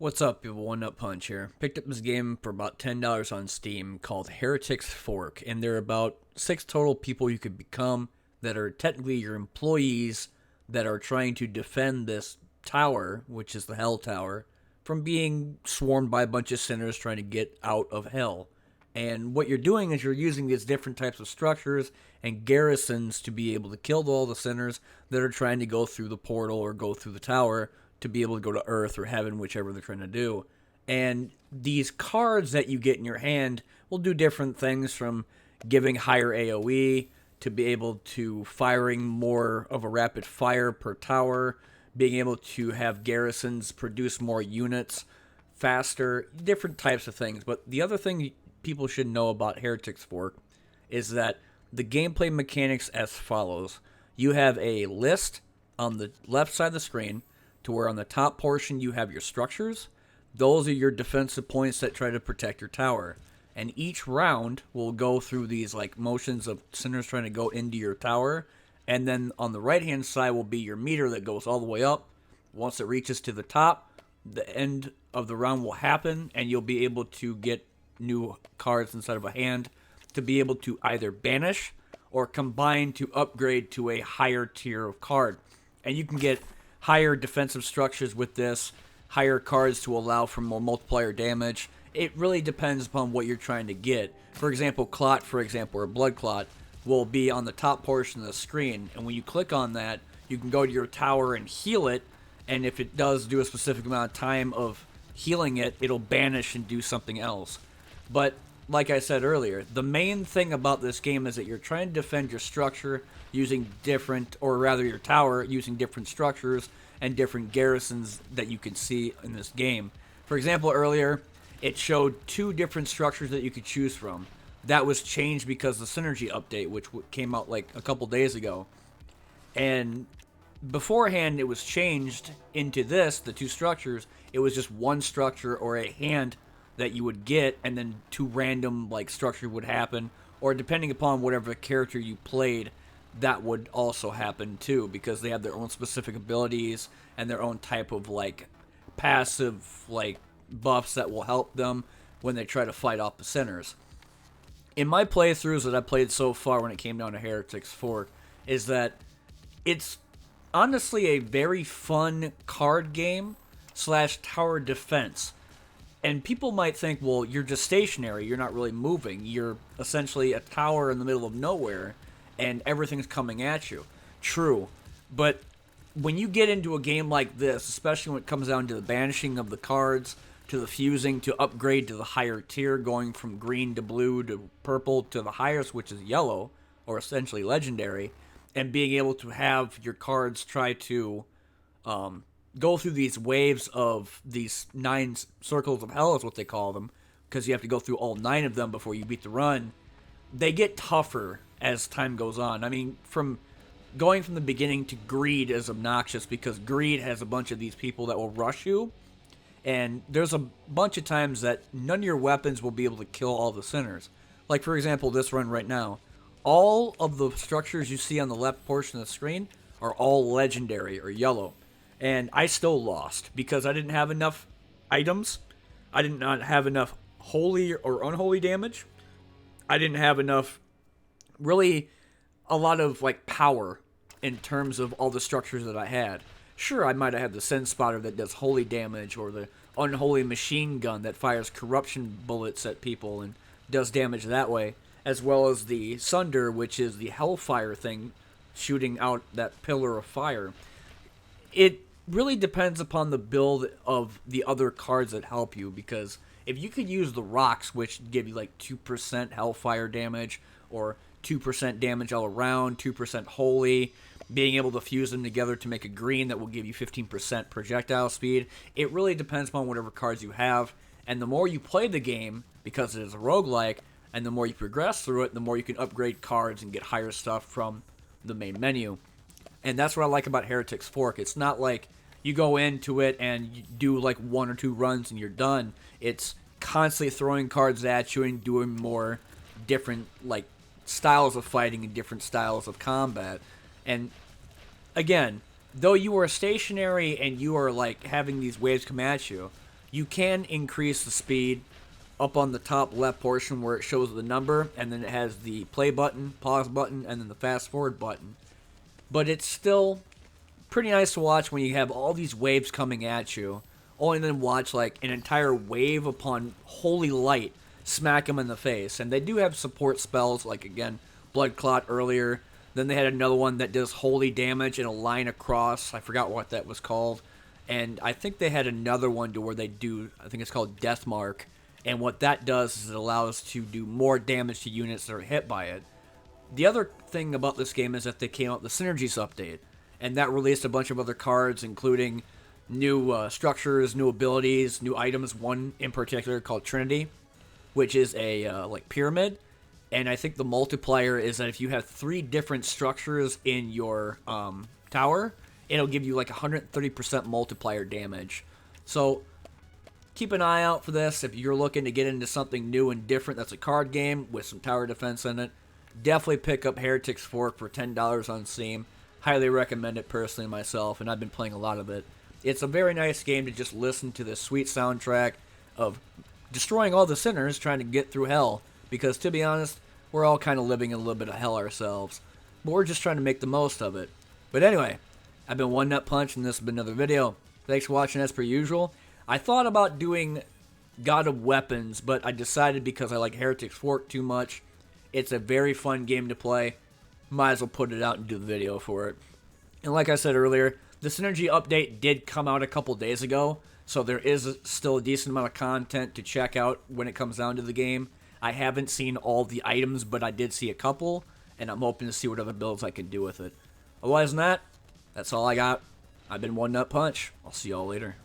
What's up, people? One Up Punch here. Picked up this game for about $10 on Steam called Heretic's Fork, and there are about 6 total people you could become that are technically your employees that are trying to defend this tower, which is the Hell Tower, from being swarmed by a bunch of sinners trying to get out of hell. And what you're doing is you're using these different types of structures and garrisons to be able to kill all the sinners that are trying to go through the portal or go through the tower to be able to go to Earth or Heaven, whichever they're trying to do. And these cards that you get in your hand will do different things, from giving higher AoE to be able to firing more of a rapid fire per tower, being able to have garrisons produce more units faster, different types of things. But the other thing people should know about Heretic's Fork is that the gameplay mechanics as follows. You have a list on the left side of the screen to where on the top portion you have your structures. Those are your defensive points that try to protect your tower. And each round will go through these like motions of sinners trying to go into your tower. And then on the right hand side will be your meter that goes all the way up. Once it reaches to the top, the end of the round will happen and you'll be able to get new cards inside of a hand to be able to either banish or combine to upgrade to a higher tier of card. And you can get higher defensive structures with this, higher cards to allow for more multiplier damage. It really depends upon what you're trying to get. For example, Clot, or Blood Clot, will be on the top portion of the screen, and when you click on that, you can go to your tower and heal it, and if it does do a specific amount of time of healing it, it'll banish and do something else. But like I said earlier, the main thing about this game is that you're trying to defend your structure using different, or rather your tower, using different structures and different garrisons that you can see in this game. For example, earlier, it showed 2 different structures that you could choose from. That was changed because of the Synergy update, which came out like a couple days ago. And beforehand, it was changed into this, the 2 structures. It was just one structure or a hand that you would get, and then 2 random like structure would happen, or depending upon whatever character you played, that would also happen too, because they have their own specific abilities and their own type of like passive like buffs that will help them when they try to fight off the sinners. In my playthroughs that I played so far when it came down to Heretic's Fork, is that it's honestly a very fun card game slash tower defense. And people might think, well, you're just stationary, you're not really moving. You're essentially a tower in the middle of nowhere, and everything's coming at you. True. But when you get into a game like this, especially when it comes down to the banishing of the cards, to the fusing, to upgrade to the higher tier, going from green to blue to purple to the highest, which is yellow, or essentially legendary, and being able to have your cards try to go through these waves of these 9 circles of hell is what they call them, because you have to go through all 9 of them before you beat the run. They get tougher as time goes on. I mean, from going from the beginning to Greed is obnoxious, because Greed has a bunch of these people that will rush you, and there's a bunch of times that none of your weapons will be able to kill all the sinners. Like, for example, this run right now, all of the structures you see on the left portion of the screen are all legendary or yellow. And I still lost because I didn't have enough items. I did not have enough holy or unholy damage. I didn't have enough, really, a lot of like power in terms of all the structures that I had. Sure, I might have had the Sin Spotter that does holy damage, or the Unholy Machine Gun that fires corruption bullets at people and does damage that way, as well as the Sunder, which is the Hellfire thing shooting out that pillar of fire. It really depends upon the build of the other cards that help you, because if you could use the rocks, which give you like 2% Hellfire damage, or 2% damage all around, 2% holy, being able to fuse them together to make a green that will give you 15% projectile speed. It really depends upon whatever cards you have, and the more you play the game, because it is a roguelike, and the more you progress through it, the more you can upgrade cards and get higher stuff from the main menu. And that's what I like about Heretic's Fork. It's not like you go into it and you do like 1 or 2 runs and you're done. It's constantly throwing cards at you and doing more different like styles of fighting and different styles of combat. And again, though you are stationary and you are like having these waves come at you, You can increase the speed up on the top left portion where it shows the number, and then it has the play button, pause button, and then the fast forward button. But it's still pretty nice to watch when you have all these waves coming at you, only then watch like an entire wave upon holy light smack them in the face. And they do have support spells, like again, Blood Clot earlier. Then they had another one that does holy damage in a line across. I forgot what that was called. And I think they had another one to where they do, I think it's called Death Mark. And what that does is it allows to do more damage to units that are hit by it. The other thing about this game is that they came out with the Synergies update. And that released a bunch of other cards, including new structures, new abilities, new items. One in particular called Trinity, which is a like pyramid. And I think the multiplier is that if you have 3 different structures in your tower, it'll give you like 130% multiplier damage. So keep an eye out for this. If you're looking to get into something new and different that's a card game with some tower defense in it, definitely pick up Heretic's Fork for $10 on Steam. Highly recommend it personally myself, and I've been playing a lot of it. It's a very nice game to just listen to the sweet soundtrack of destroying all the sinners trying to get through hell. Because to be honest, we're all kind of living in a little bit of hell ourselves. But we're just trying to make the most of it. But anyway, I've been One Nut Punch, and this has been another video. Thanks for watching as per usual. I thought about doing God of Weapons, but I decided because I like Heretic's Fork too much. It's a very fun game to play. Might as well put it out and do the video for it. And like I said earlier, the Synergy update did come out a couple days ago, so there is still a decent amount of content to check out when it comes down to the game. I haven't seen all the items, but I did see a couple, and I'm hoping to see what other builds I can do with it. Otherwise than that, that's all I got. I've been One Nut Punch. I'll see y'all later.